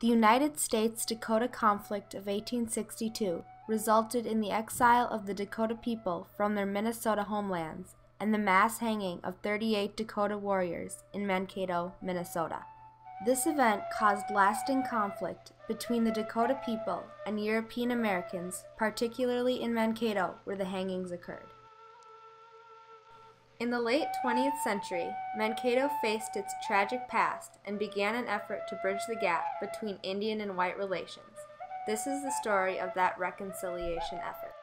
The United States-Dakota conflict of 1862 resulted in the exile of the Dakota people from their Minnesota homelands and the mass hanging of 38 Dakota warriors in Mankato, Minnesota. This event caused lasting conflict between the Dakota people and European Americans, particularly in Mankato, where the hangings occurred. In the late 20th century, Mankato faced its tragic past and began an effort to bridge the gap between Indian and white relations. This is the story of that reconciliation effort.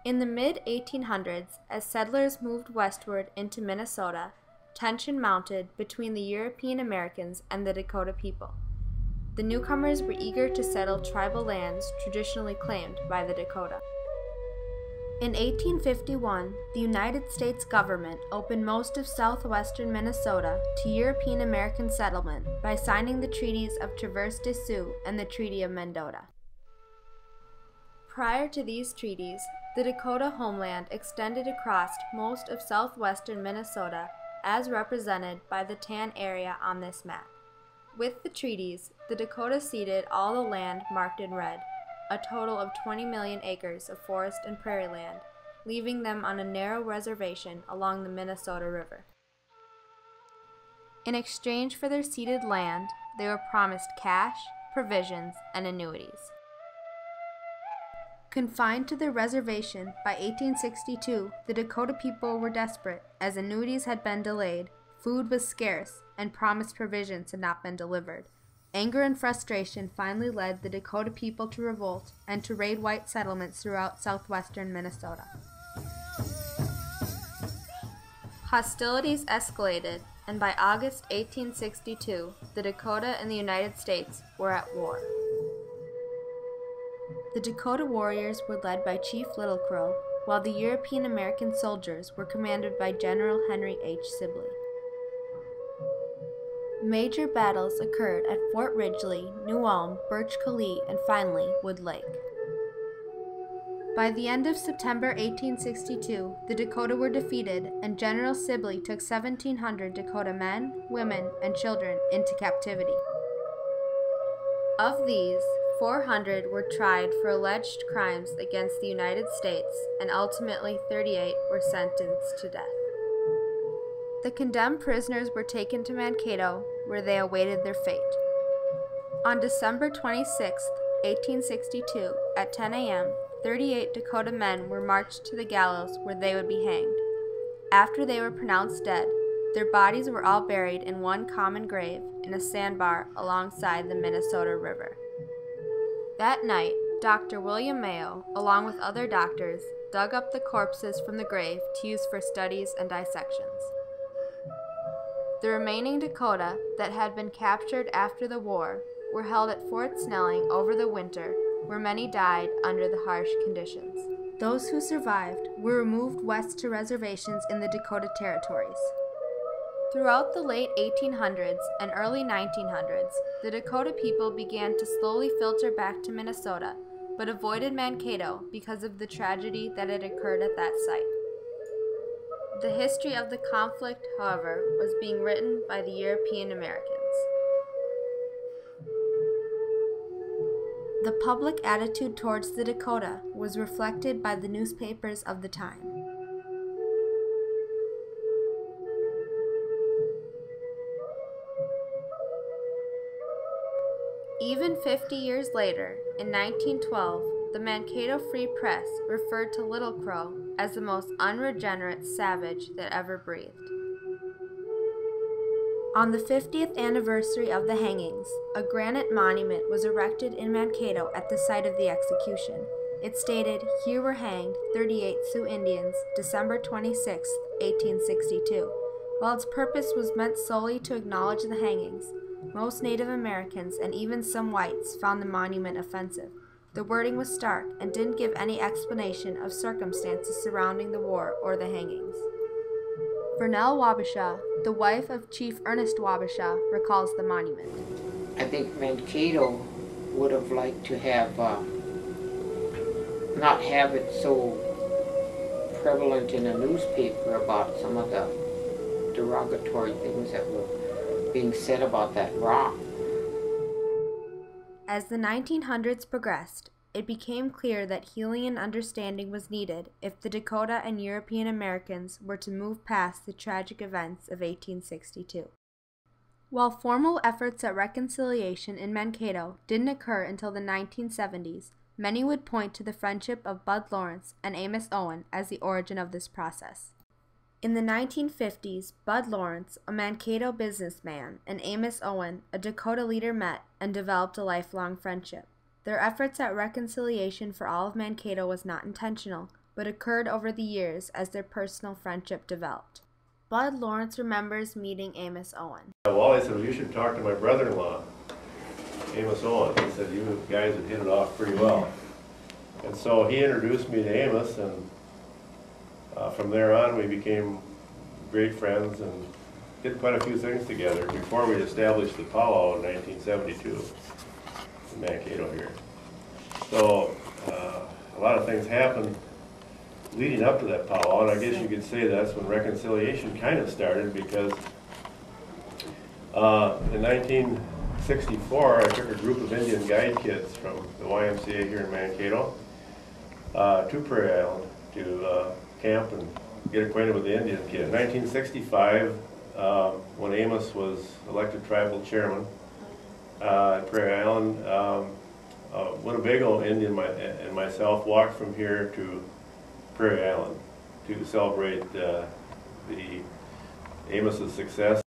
In the mid-1800s, as settlers moved westward into Minnesota, tension mounted between the European Americans and the Dakota people. The newcomers were eager to settle tribal lands traditionally claimed by the Dakota. In 1851, the United States government opened most of southwestern Minnesota to European American settlement by signing the treaties of Traverse des Sioux and the Treaty of Mendota. Prior to these treaties, the Dakota homeland extended across most of southwestern Minnesota as represented by the tan area on this map. With the treaties, the Dakota ceded all the land marked in red, a total of 20 million acres of forest and prairie land, leaving them on a narrow reservation along the Minnesota River. In exchange for their ceded land, they were promised cash, provisions, and annuities. Confined to their reservation by 1862, the Dakota people were desperate as annuities had been delayed, food was scarce, and promised provisions had not been delivered. Anger and frustration finally led the Dakota people to revolt and to raid white settlements throughout southwestern Minnesota. Hostilities escalated, and by August 1862, the Dakota and the United States were at war. The Dakota warriors were led by Chief Little Crow, while the European American soldiers were commanded by General Henry H. Sibley. Major battles occurred at Fort Ridgely, New Ulm, Birch Coulee, and finally Wood Lake. By the end of September 1862, the Dakota were defeated, and General Sibley took 1,700 Dakota men, women, and children into captivity. Of these, 400 were tried for alleged crimes against the United States, and ultimately 38 were sentenced to death. The condemned prisoners were taken to Mankato, where they awaited their fate. On December 26, 1862, at 10 a.m., 38 Dakota men were marched to the gallows where they would be hanged. After they were pronounced dead, their bodies were all buried in one common grave in a sandbar alongside the Minnesota River. That night, Dr. William Mayo, along with other doctors, dug up the corpses from the grave to use for studies and dissections. The remaining Dakota that had been captured after the war were held at Fort Snelling over the winter, where many died under the harsh conditions. Those who survived were removed west to reservations in the Dakota Territories. Throughout the late 1800s and early 1900s, the Dakota people began to slowly filter back to Minnesota, but avoided Mankato because of the tragedy that had occurred at that site. The history of the conflict, however, was being written by the European Americans. The public attitude towards the Dakota was reflected by the newspapers of the time. Even 50 years later, in 1912, the Mankato Free Press referred to Little Crow as the most unregenerate savage that ever breathed. On the 50th anniversary of the hangings, a granite monument was erected in Mankato at the site of the execution. It stated, "Here were hanged 38 Sioux Indians, December 26, 1862. While its purpose was meant solely to acknowledge the hangings, most Native Americans and even some whites found the monument offensive. The wording was stark and didn't give any explanation of circumstances surrounding the war or the hangings." Vernell Wabasha, the wife of Chief Ernest Wabasha, recalls the monument. I think Mankato would have liked to have not have it so prevalent in a newspaper about some of the derogatory things that were being said about that rock. As the 1900s progressed, it became clear that healing and understanding was needed if the Dakota and European Americans were to move past the tragic events of 1862. While formal efforts at reconciliation in Mankato didn't occur until the 1970s, many would point to the friendship of Bud Lawrence and Amos Owen as the origin of this process. In the 1950s, Bud Lawrence, a Mankato businessman, and Amos Owen, a Dakota leader, met and developed a lifelong friendship. Their efforts at reconciliation for all of Mankato was not intentional, but occurred over the years as their personal friendship developed. Bud Lawrence remembers meeting Amos Owen. Wally said, well, you should talk to my brother-in-law, Amos Owen. He said, you guys would hit it off pretty well. And so he introduced me to Amos, and from there on we became great friends and did quite a few things together before we established the powwow in 1972 in Mankato here. So a lot of things happened leading up to that powwow, and I guess you could say that's when reconciliation kind of started, because in 1964 I took a group of Indian guide kids from the YMCA here in Mankato to Prairie Island to camp and get acquainted with the Indian kids. In 1965, when Amos was elected tribal chairman at Prairie Island, Winnebago Indian and myself walked from here to Prairie Island to celebrate Amos's success.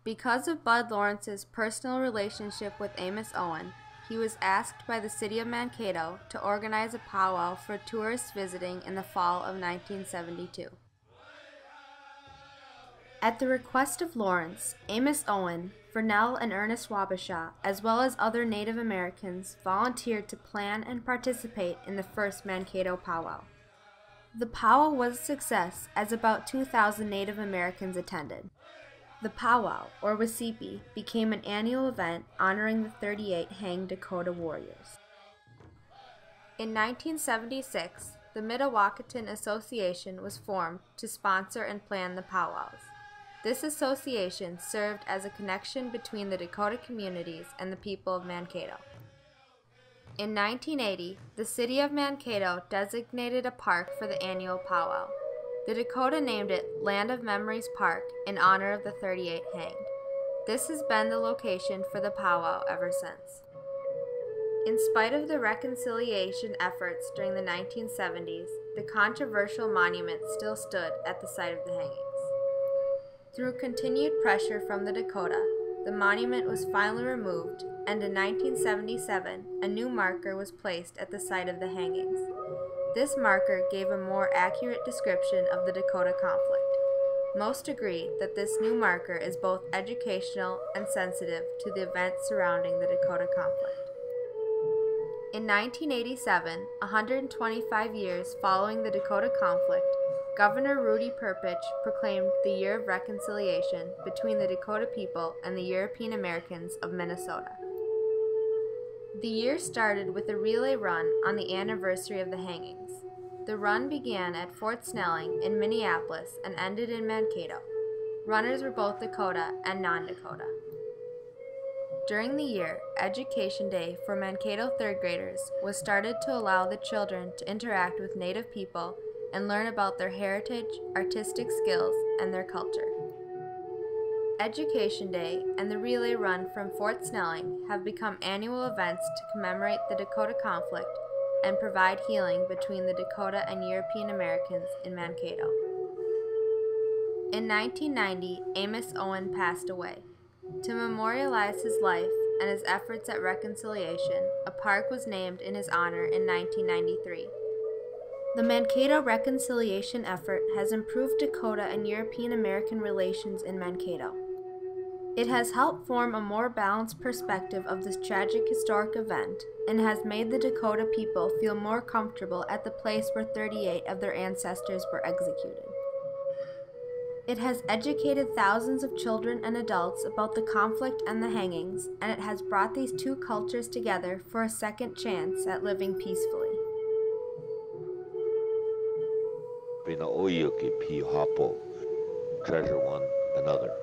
Because of Bud Lawrence's personal relationship with Amos Owen, he was asked by the city of Mankato to organize a powwow for tourists visiting in the fall of 1972. At the request of Lawrence, Amos Owen, Vernell and Ernest Wabasha, as well as other Native Americans, volunteered to plan and participate in the first Mankato powwow. The powwow was a success as about 2,000 Native Americans attended. The powwow, or Wasipi, became an annual event honoring the 38 hanged Dakota warriors. In 1976, the Mdewakanton Association was formed to sponsor and plan the powwows. This association served as a connection between the Dakota communities and the people of Mankato. In 1980, the city of Mankato designated a park for the annual powwow. The Dakota named it Land of Memories Park in honor of the 38 hanged. This has been the location for the powwow ever since. In spite of the reconciliation efforts during the 1970s, the controversial monument still stood at the site of the hangings. Through continued pressure from the Dakota, the monument was finally removed, and in 1977, a new marker was placed at the site of the hangings. This marker gave a more accurate description of the Dakota conflict. Most agree that this new marker is both educational and sensitive to the events surrounding the Dakota conflict. In 1987, 125 years following the Dakota conflict, Governor Rudy Perpich proclaimed the Year of Reconciliation between the Dakota people and the European Americans of Minnesota. The year started with a relay run on the anniversary of the hangings. The run began at Fort Snelling in Minneapolis and ended in Mankato. Runners were both Dakota and non-Dakota. During the year, Education Day for Mankato third graders was started to allow the children to interact with Native people and learn about their heritage, artistic skills, and their culture. Education Day and the relay run from Fort Snelling have become annual events to commemorate the Dakota conflict and provide healing between the Dakota and European Americans in Mankato. In 1990, Amos Owen passed away. To memorialize his life and his efforts at reconciliation, a park was named in his honor in 1993. The Mankato reconciliation effort has improved Dakota and European American relations in Mankato. It has helped form a more balanced perspective of this tragic historic event and has made the Dakota people feel more comfortable at the place where 38 of their ancestors were executed. It has educated thousands of children and adults about the conflict and the hangings, and it has brought these two cultures together for a second chance at living peacefully. Pina oio ki pi hapo treasure one another.